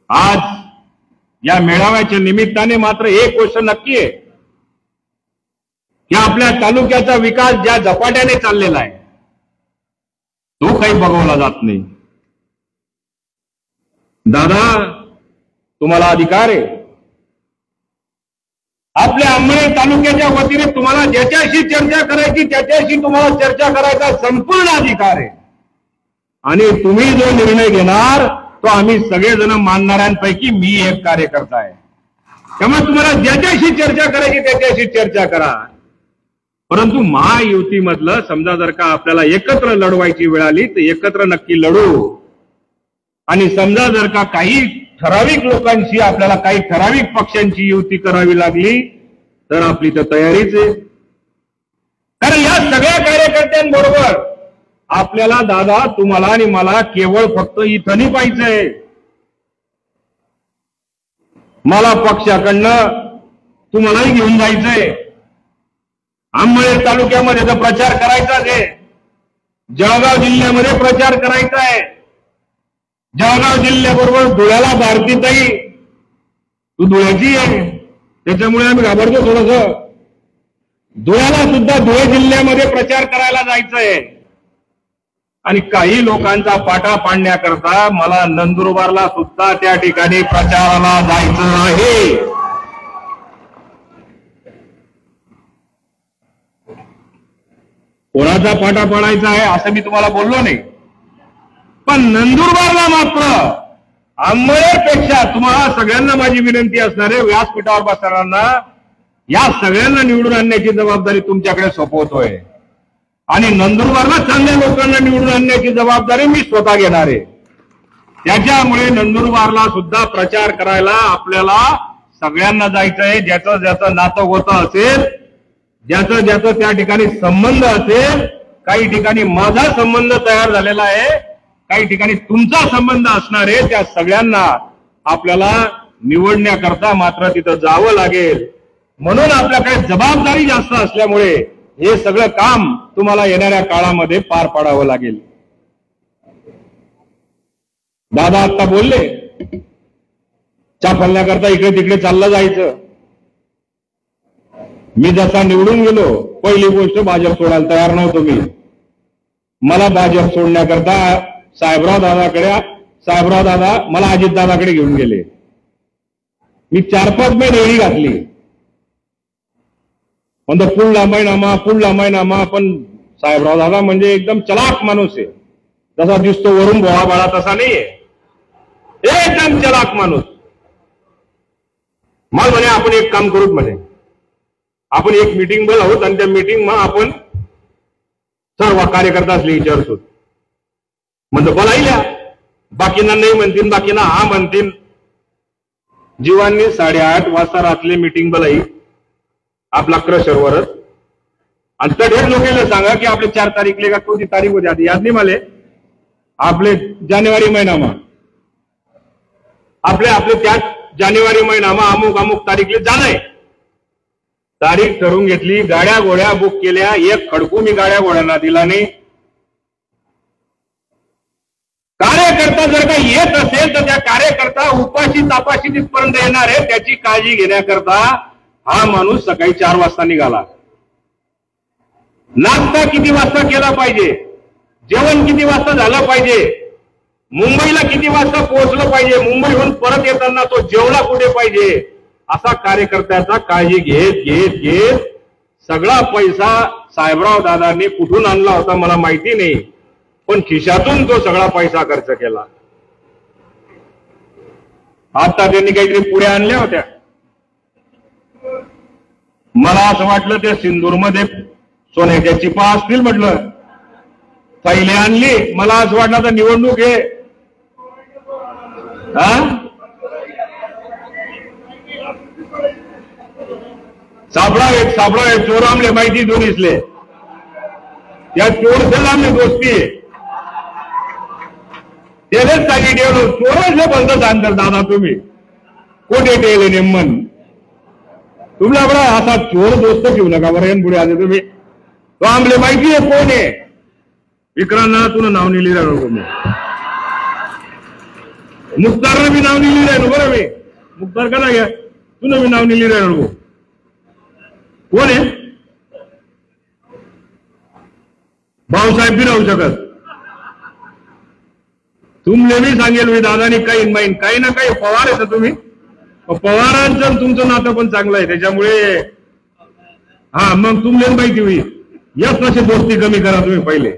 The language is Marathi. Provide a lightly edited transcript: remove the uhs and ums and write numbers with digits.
आज या मेळाव्याच्या निमित्ताने मात्र एक गोष्ट नक्की आहे की आपल्या तालुक्याचा विकास ज्या झपाट्याने चाललेला आहे तो काही बघवला जात नाही। दादा, तुम्हाला अधिकार आहे, आपल्या अंबळनेर तालुक्याच्या वतीने तुम्हाला ज्याच्याशी चर्चा करायची त्याच्याशी तुम्हाला चर्चा करायचा संपूर्ण अधिकार आहे आणि तुम्ही जो निर्णय घेणार तो आम्ही सगळेजण मानणाऱ्यांपैकी मी एक कार्यकर्ता आहे। त्यामुळे तुम्हाला ज्याच्याशी चर्चा करायची त्याच्याशी चर्चा करा, परंतु महायुतीमधलं समजा जर का आपल्याला एकत्र लढवायची वेळ आली तर एकत्र नक्की लढू आणि समजा जर का काही ठराविक लोकांशी आपल्याला काही ठराविक पक्षांची युती करावी लागली तर आपली तर तयारीच आहे। कारण या सगळ्या कार्यकर्त्यांबरोबर आपल्याला दादा, तुम्हाला आणि मला केवळ फक्त इथं नाही पाहिजे, मला पक्षाकडनं तुम्हालाही घेऊन जायचंय। अंबळनेर तालुक्यामध्ये तर प्रचार करायचा आहे, जळगाव जिल्ह्यामध्ये प्रचार करायचा आहे, जळगाव जिल्ह्याबरोबर धुळ्याला भारतीताई तू धुळ्याची आहे त्याच्यामुळे आम्ही घाबरतो थोडस, धुळ्याला सुद्धा धुळे जिल्ह्यामध्ये प्रचार करायला जायचंय आणि काही लोकांचा पाटा पाडण्याकरता मला नंदुरबारला सुद्धा त्या ठिकाणी प्रचाराला जायचं आहे। कोणाचा पाटा पाडायचा आहे असं मी तुम्हाला बोललो नाही, पण नंदुरबारला मात्र अंबळनेरपेक्षा तुम्हाला सगळ्यांना माझी विनंती असणार आहे, व्यासपीठावर बसणाऱ्यांना या सगळ्यांना निवडून आणण्याची जबाबदारी तुमच्याकडे सोपवतोय आणि नंदुरबारला चांगल्या लोकांना निवडून आणण्याची जबाबदारी मी स्वतः घेणार आहे। त्याच्यामुळे नंदुरबारला सुद्धा प्रचार करायला आपल्याला सगळ्यांना जायचंय, ज्याचं ज्याचं नातं होतं असेल, ज्याचं ज्याचं त्या ठिकाणी संबंध असेल, काही ठिकाणी माझा संबंध तयार झालेला आहे, काही ठिकाणी तुमचा संबंध असणार आहे, त्या सगळ्यांना आपल्याला निवडण्याकरता मात्र तिथं जावं लागेल। म्हणून आपल्याकडे जबाबदारी जास्त असल्यामुळे हे सगळं काम तुम्हाला येणाऱ्या काळामध्ये पार पाडावं लागेल। दादा आता बोलले चाफलण्याकरता इकडे तिकडे चाललं जायचं, मी जसा निवडून गेलो पहिली गोष्ट भाजप सोडायला तयार नव्हतो मी, मला भाजप सोडण्याकरता साहेबराव दादा मला अजितदादाकडे घेऊन गेले, मी 4-5 महिने रेडी घातली, पण पुढला महिनामा पण साहेबराव दादा म्हणजे एकदम चलाक माणूस आहे, जसा दिसतो वरून भोळा बाळा तसा नाहीये, एकदम चलाक माणूस। मला म्हणे आपण एक काम करूत, म्हणे आपण एक मीटिंग बोलावत आणि त्या मीटिंग मग आपण सर्व कार्यकर्ता असले विचारतो, म्हणजे बोलायला बाकीना नाही म्हणतील, बाकीना हा म्हणतील। जीवांनी 8:30 वाजता रात्री मीटिंग बोलाई आपला क्रशरवरच आणि तडे लोकांना सांगा की आपले 4 तारीखले का कोणती तारीख होती आधी याद नाही मला, आपले जानेवारी महिनामा आपले त्या जानेवारी महिनामा अमुक तारीखले जाणं, तारीख ठरवून घेतली, गाड्या घोड्या बुक केल्या, एक खडकू मी गाड्या घोड्यांना दिला नाही। कार्यकर्ता जर का येत असेल तर त्या कार्यकर्ता उपाशी तापाशी तिथपर्यंत येणार आहे, त्याची काळजी घेण्याकरता हा माणूस सकाळी 4 वाजता निघाला। नाश्ता किती वाजता केला पाहिजे, जेवण किती वाजता झालं पाहिजे, मुंबईला किती वाजता पोहोचलं पाहिजे, मुंबईहून परत येताना तो जेवला कुठे पाहिजे, असा कार्यकर्त्याचा काळजी घेत घेत घेत सगळा पैसा साहेबराव दादांनी कुठून आणला होता मला माहिती नाही, पण खिशातून तो सगळा पैसा खर्च केला। आता त्यांनी काहीतरी पुढे आणल्या होत्या, मला असं वाटलं ते सिंदूरमध्ये सोन्याच्या चिपा असतील, म्हटलं पहिले आणली, मला असं वाटलं तर निवडणूक आहे सापडा चोर आमले माहिती दोन्हीसले, त्या चोर से आमने दोस्ती आहे, त्यानेच सांगितले ठेवलं चोरच बोलतो सांगतात दादा तुम्ही कोठे ठेवले नेमन, तुम्हाला बडा असा चोर दोस्त घेऊ नका बरं पुढे आले तुम्ही, तो आमले माहिती आहे कोण आहे, विक्रांना तुला नाव नेली नको मी मुख्तारनं बी नाव लिहिली राहिलो बरं मी मुख्तार का ना घ्या तुला बी नाव लिहिली राहिलो कोण आहे भाऊसाहेब बी राहू शकत तुमले मी सांगेल मी दादानी काही माहीन काही ना काही पवार येतं तुम्ही पवारांचं तुमचं नातं पण चांगलं आहे त्याच्यामुळे हा मग तुमले माहिती होईल याच तशी दोस्ती कमी करा तुम्ही पहिले